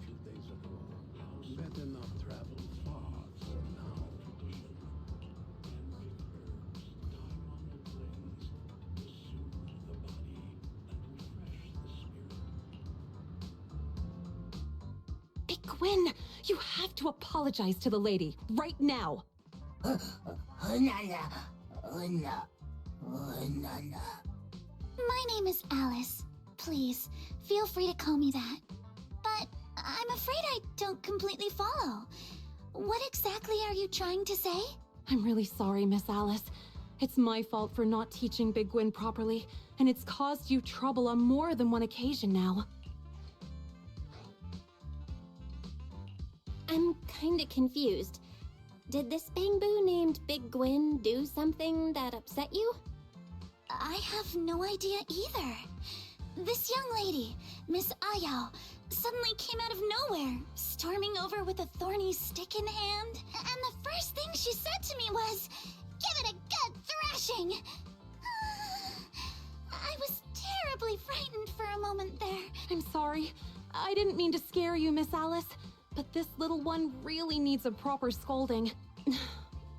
few days ago. Better not travel far for now. Big Gwyn, you have to apologize to the lady right now. My name is Alice. Please, feel free to call me that. But I'm afraid I don't completely follow. What exactly are you trying to say? I'm really sorry, Miss Alice. It's my fault for not teaching Big Gwyn properly, and it's caused you trouble on more than one occasion now. I'm kinda confused. Did this Bangboo named Big Gwyn do something that upset you? I have no idea either. This young lady, Miss Ayao, suddenly came out of nowhere, storming over with a thorny stick in hand. And the first thing she said to me was, "Give it a good thrashing!" I was terribly frightened for a moment there. I'm sorry. I didn't mean to scare you, Miss Alice, but this little one really needs a proper scolding.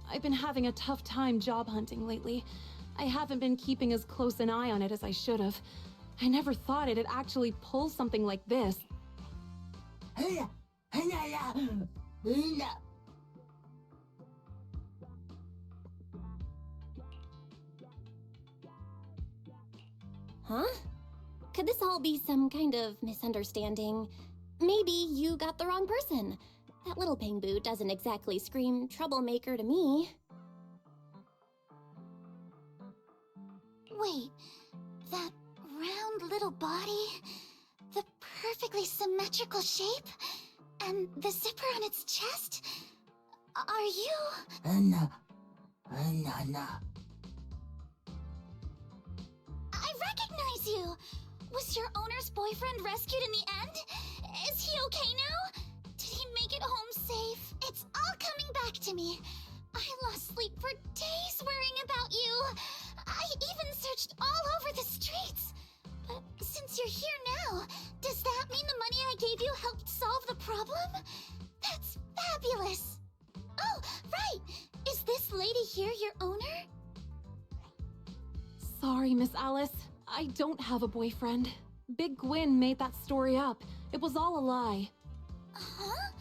I've been having a tough time job hunting lately. I haven't been keeping as close an eye on it as I should have. I never thought it'd actually pull something like this. Huh? Could this all be some kind of misunderstanding? Maybe you got the wrong person. That little Bangboo doesn't exactly scream troublemaker to me. Wait, that round little body, the perfectly symmetrical shape, and the zipper on its chest? Are you? I recognize you! Was your owner's boyfriend rescued in the end? Is he okay now? Did he make it home safe? It's all coming back to me. I lost sleep for days worrying about you. I even searched all over the streets. But since you're here now, does that mean the money I gave you helped solve the problem? That's fabulous. Oh, right. Is this lady here your owner? Sorry, Miss Alice. I don't have a boyfriend. Big Gwyn made that story up. It was all a lie. Huh?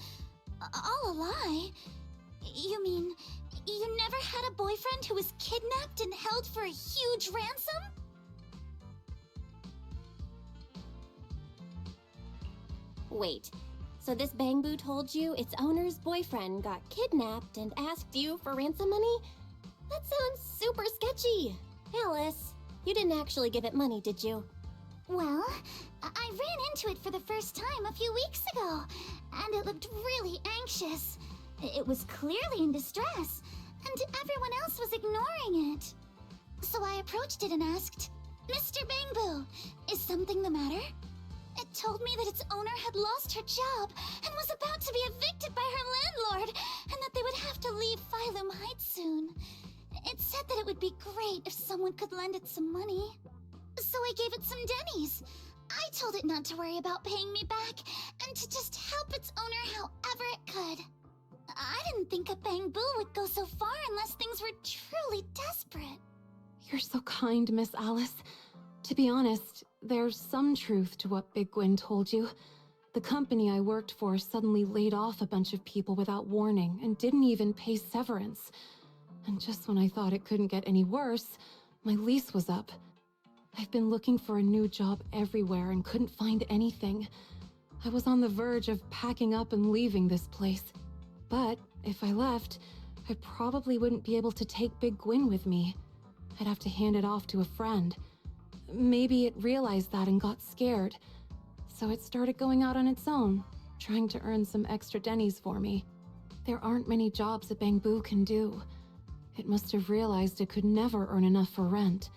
All a lie? You mean you never had a boyfriend who was kidnapped and held for a huge ransom? Wait, so this Bangboo told you its owner's boyfriend got kidnapped and asked you for ransom money? That sounds super sketchy. Alice, you didn't actually give it money, did you? Well, I ran into it for the first time a few weeks ago, and it looked really anxious. It was clearly in distress, and everyone else was ignoring it. So I approached it and asked, "Mr. Bangboo, is something the matter?" It told me that its owner had lost her job and was about to be evicted by her landlord, and that they would have to leave Phylum Heights soon. It said that it would be great if someone could lend it some money. So I gave it some dennies. I told it not to worry about paying me back, and to just help its owner however it could. I didn't think a Bangboo would go so far unless things were truly desperate. You're so kind, Miss Alice. To be honest, there's some truth to what Big Gwyn told you. The company I worked for suddenly laid off a bunch of people without warning and didn't even pay severance. And just when I thought it couldn't get any worse, my lease was up. I've been looking for a new job everywhere and couldn't find anything. I was on the verge of packing up and leaving this place. But if I left, I probably wouldn't be able to take Big Gwyn with me. I'd have to hand it off to a friend. Maybe it realized that and got scared. So it started going out on its own, trying to earn some extra dennies for me. There aren't many jobs a Bangboo can do. It must have realized it could never earn enough for rent.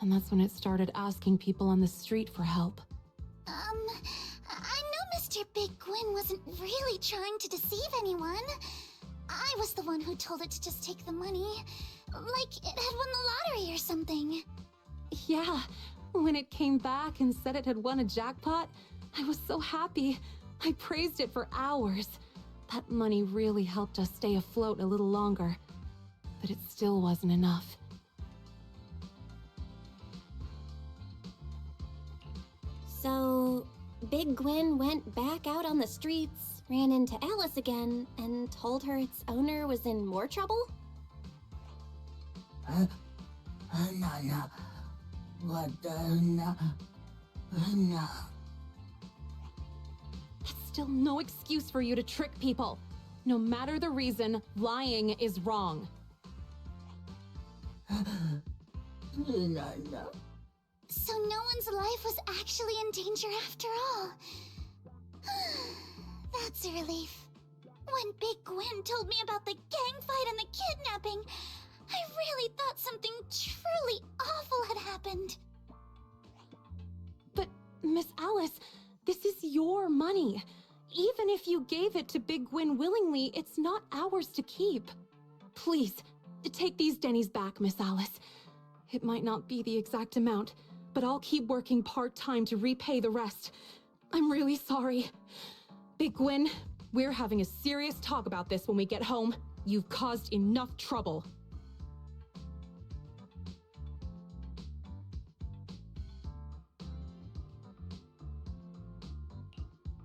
And that's when it started asking people on the street for help. I know Mr. Big Gwyn wasn't really trying to deceive anyone. I was the one who told it to just take the money. Like it had won the lottery or something. Yeah, when it came back and said it had won a jackpot, I was so happy. I praised it for hours. That money really helped us stay afloat a little longer. But it still wasn't enough. So, Big Gwen went back out on the streets, ran into Alice again, and told her its owner was in more trouble? That's still no excuse for you to trick people. No matter the reason, lying is wrong. So no one's life was actually in danger after all. That's a relief. When Big Gwen told me about the gang fight and the kidnapping, I really thought something truly awful had happened. But, Miss Alice, this is your money. Even if you gave it to Big Gwen willingly, it's not ours to keep. Please, take these Denny's back, Miss Alice. It might not be the exact amount, but I'll keep working part-time to repay the rest. I'm really sorry. Big Gwen, we're having a serious talk about this when we get home. You've caused enough trouble.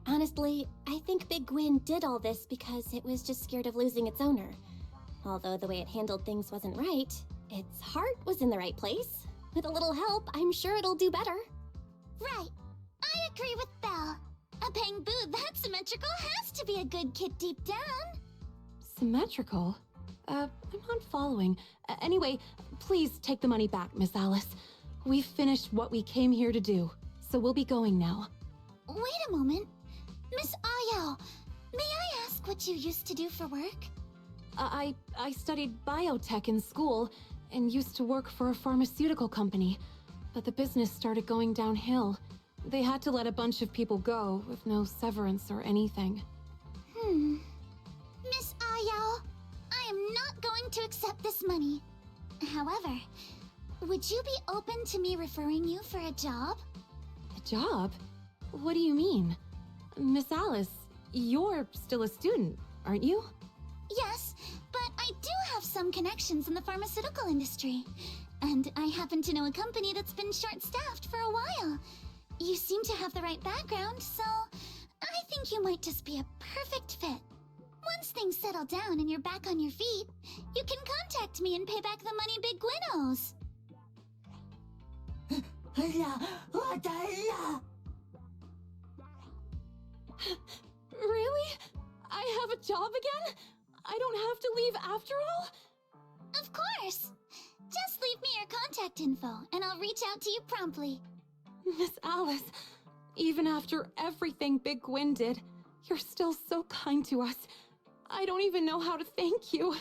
Honestly, I think Big Gwen did all this because it was just scared of losing its owner. Although the way it handled things wasn't right, its heart was in the right place. With a little help, I'm sure it'll do better. Right. I agree with Belle. A BANGBOO that symmetrical has to be a good kid deep down. Symmetrical? I'm not following. Anyway, please take the money back, Miss Alice. We've finished what we came here to do, so we'll be going now. Wait a moment. Miss Ayao, may I ask what you used to do for work? I studied biotech in school and used to work for a pharmaceutical company, but the business started going downhill. They had to let a bunch of people go with no severance or anything. Miss Ayao, I am not going to accept this money. However, would you be open to me referring you for a job? A job? What do you mean? Miss Alice, you're still a student, aren't you? Yes, but I do have some connections in the pharmaceutical industry. And I happen to know a company that's been short-staffed for a while. You seem to have the right background, so I think you might just be a perfect fit. Once things settle down and you're back on your feet, you can contact me and pay back the money Big Gwen owes. Really? I have a job again? I don't have to leave after all? Of course! Just leave me your contact info, and I'll reach out to you promptly. Miss Alice, even after everything Big Gwen did, you're still so kind to us. I don't even know how to thank you.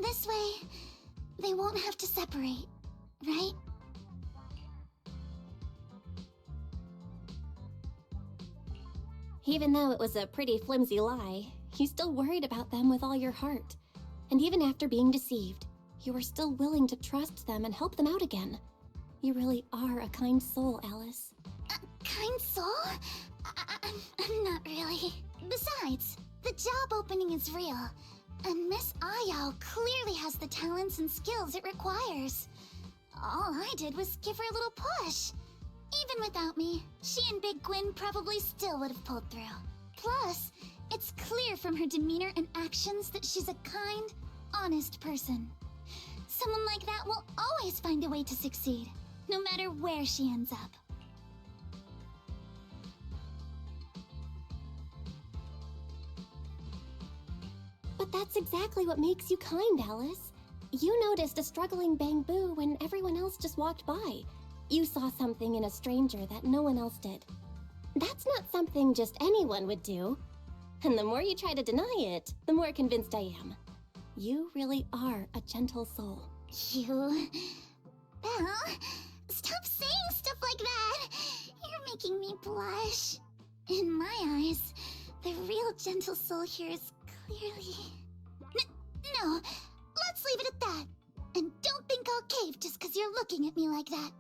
This way, they won't have to separate, right? Even though it was a pretty flimsy lie, you still worried about them with all your heart. And even after being deceived, you were still willing to trust them and help them out again. You really are a kind soul, Alice. A kind soul? I'm not really. Besides, the job opening is real. And Miss Ayao clearly has the talents and skills it requires. All I did was give her a little push. Even without me, she and Big Gwen probably still would have pulled through. Plus, it's clear from her demeanor and actions that she's a kind, honest person. Someone like that will always find a way to succeed, no matter where she ends up. But that's exactly what makes you kind, Alice. You noticed a struggling BANGBOO when everyone else just walked by. You saw something in a stranger that no one else did. That's not something just anyone would do. And the more you try to deny it, the more convinced I am. You really are a gentle soul. You... Belle, stop saying stuff like that! You're making me blush. In my eyes, the little gentle soul here is clearly... No, let's leave it at that. And don't think I'll cave just because you're looking at me like that.